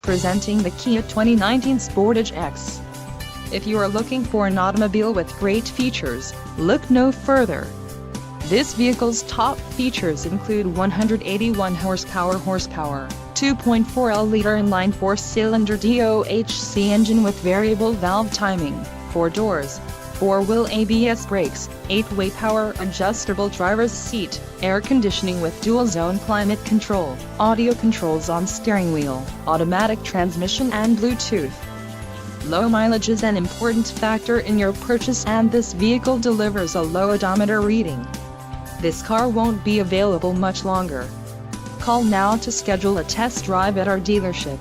Presenting the Kia 2019 Sportage EX. If you are looking for an automobile with great features, look no further. This vehicle's top features include 181 horsepower, 2.4L-liter inline 4-cylinder DOHC engine with variable valve timing, 4 doors, 4-wheel ABS brakes, 8-way power adjustable driver's seat, air conditioning with dual-zone climate control, audio controls on steering wheel, automatic transmission and Bluetooth. Low mileage is an important factor in your purchase, and this vehicle delivers a low odometer reading. This car won't be available much longer. Call now to schedule a test drive at our dealership.